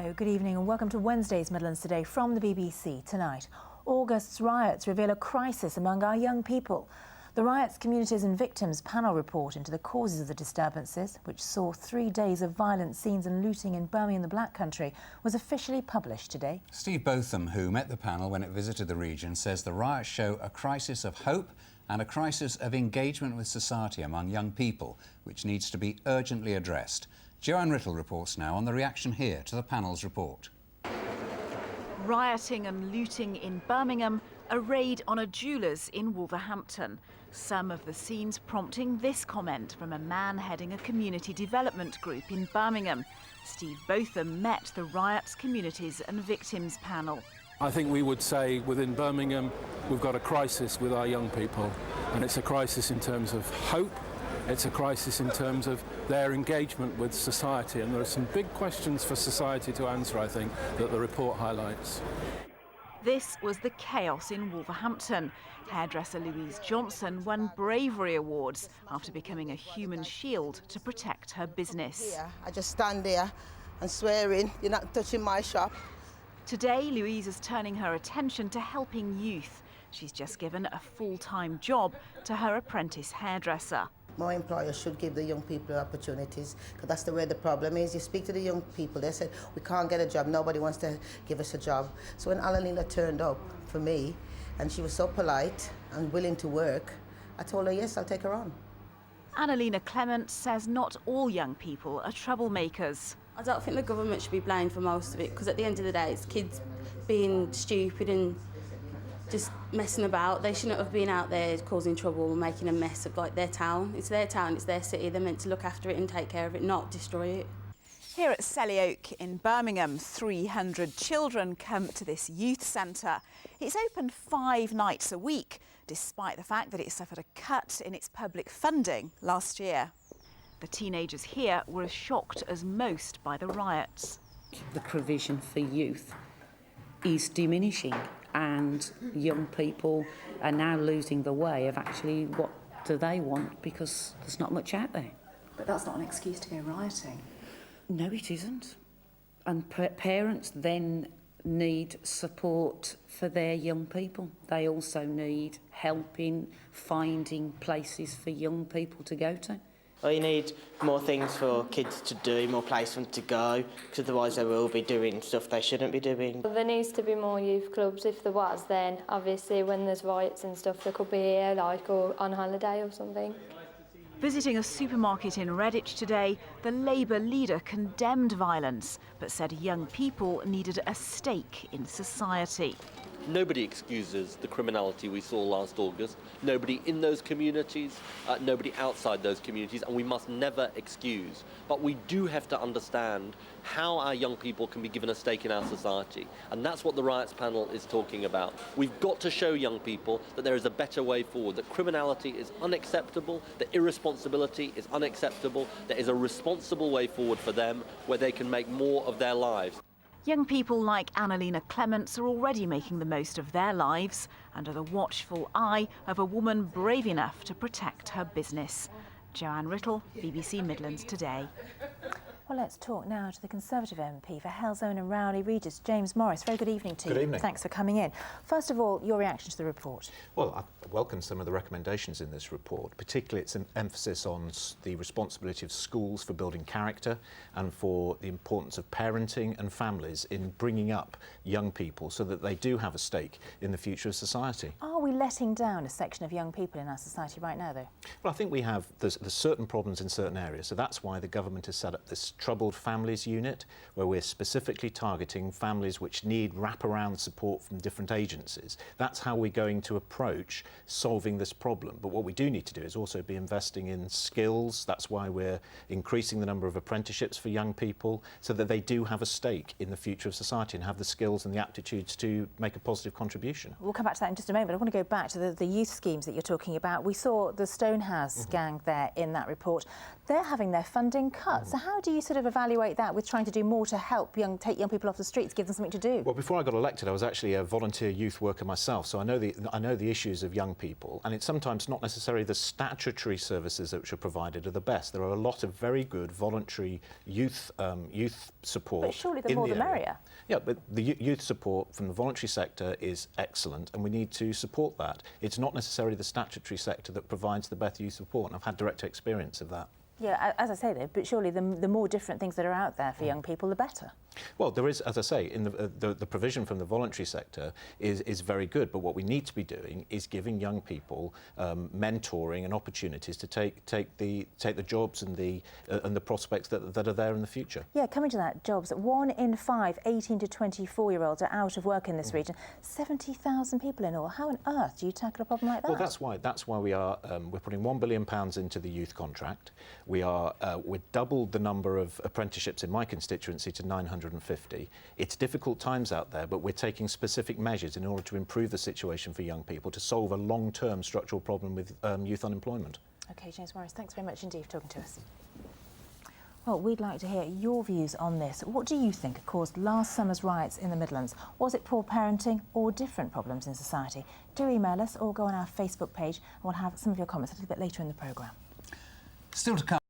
Hello, good evening and welcome to Wednesday's Midlands Today from the BBC. Tonight, August's riots reveal a crisis among our young people. The Riots, Communities and Victims panel report into the causes of the disturbances, which saw 3 days of violent scenes and looting in Birmingham, the Black Country, was officially published today. Steve Botham, who met the panel when it visited the region, says the riots show a crisis of hope and a crisis of engagement with society among young people, which needs to be urgently addressed. Joanne Riddle reports now on the reaction here to the panel's report. Rioting and looting in Birmingham, a raid on a jeweller's in Wolverhampton. Some of the scenes prompting this comment from a man heading a community development group in Birmingham. Steve Botham met the Riots, Communities and Victims panel. I think we would say within Birmingham we've got a crisis with our young people, and it's a crisis in terms of hope. It's a crisis in terms of their engagement with society, and there are some big questions for society to answer, I think, that the report highlights. This was the chaos in Wolverhampton. Hairdresser Louise Johnson won bravery awards after becoming a human shield to protect her business. I just stand there and swearing, you're not touching my shop. Today, Louise is turning her attention to helping youth. She's just given a full-time job to her apprentice hairdresser. More employers should give the young people opportunities, because that's the way the problem is. You speak to the young people, they said, we can't get a job, nobody wants to give us a job. So when Annalena turned up for me, and she was so polite and willing to work, I told her, yes, I'll take her on. Annalena Clement says not all young people are troublemakers. I don't think the government should be blamed for most of it, because at the end of the day, it's kids being stupid and just messing about. They shouldn't have been out there causing trouble and making a mess of their town. It's their town, it's their city. They're meant to look after it and take care of it, not destroy it. Here at Selly Oak in Birmingham, 300 children come to this youth centre. It's open 5 nights a week, despite the fact that it suffered a cut in its public funding last year. The teenagers here were as shocked as most by the riots. The provision for youth is diminishing, and young people are now losing the way of actually what do they want, because there's not much out there. But that's not an excuse to go rioting. No, it isn't. And parents then need support for their young people. They also need help in finding places for young people to go to. Well, you need more things for kids to do, more places for them to go, because otherwise they will be doing stuff they shouldn't be doing. There needs to be more youth clubs. If there was, then obviously when there's riots and stuff, they could be here, or on holiday or something. Visiting a supermarket in Redditch today, the Labour leader condemned violence, but said young people needed a stake in society. Nobody excuses the criminality we saw last August. Nobody in those communities, nobody outside those communities, and we must never excuse. But we do have to understand how our young people can be given a stake in our society. And that's what the Riots panel is talking about. We've got to show young people that there is a better way forward, that criminality is unacceptable, that irresponsibility is unacceptable, there is a responsible way forward for them where they can make more of their lives. Young people like Annalena Clements are already making the most of their lives under the watchful eye of a woman brave enough to protect her business. Joanne Riddle, BBC Midlands Today. Well, let's talk now to the Conservative MP for Halesowen and Rowley Regis, James Morris. Very good evening to you. Good evening. Thanks for coming in. First of all, your reaction to the report. Well, I welcome some of the recommendations in this report, particularly its emphasis on the responsibility of schools for building character and for the importance of parenting and families in bringing up young people so that they do have a stake in the future of society. Are we letting down a section of young people in our society right now, though? Well, I think there's certain problems in certain areas, so that's why the government has set up this Troubled Families Unit, where we're specifically targeting families which need wraparound support from different agencies. That's how we're going to approach solving this problem. But what we do need to do is also be investing in skills. That's why we're increasing the number of apprenticeships for young people, so that they do have a stake in the future of society and have the skills and the aptitudes to make a positive contribution. We'll come back to that in just a moment. I want to to go back to the youth schemes that you're talking about. We saw the Stonehouse gang there in that report. They're having their funding cut. So how do you sort of evaluate that with trying to do more to help take young people off the streets, give them something to do? Well, before I got elected, I was actually a volunteer youth worker myself, so I know the issues of young people, and it's sometimes not necessarily the statutory services which are provided are the best. There are a lot of very good voluntary youth support. But surely the more the merrier. Yeah, but the youth support from the voluntary sector is excellent, and we need to support that. It's not necessarily the statutory sector that provides the best youth support, and I've had direct experience of that. Yeah, as I say though, but surely the more different things that are out there for young people, the better. Well, there is, as I say, in the provision from the voluntary sector is very good, but what we need to be doing is giving young people mentoring and opportunities to take the jobs and the prospects that are there in the future. Yeah, coming to that, jobs. 1 in 5 18 to 24-year-olds are out of work in this region. 70,000 people in all. How on earth do you tackle a problem like that? Well, that's why we are we're putting £1 billion into the youth contract. We've doubled the number of apprenticeships in my constituency to 950. It's difficult times out there, but we're taking specific measures in order to improve the situation for young people, to solve a long-term structural problem with youth unemployment. OK, James Morris, thanks very much indeed for talking to us. Well, we'd like to hear your views on this. What do you think caused last summer's riots in the Midlands? Was it poor parenting or different problems in society? Do email us or go on our Facebook page, and we'll have some of your comments a little bit later in the programme. Still to come.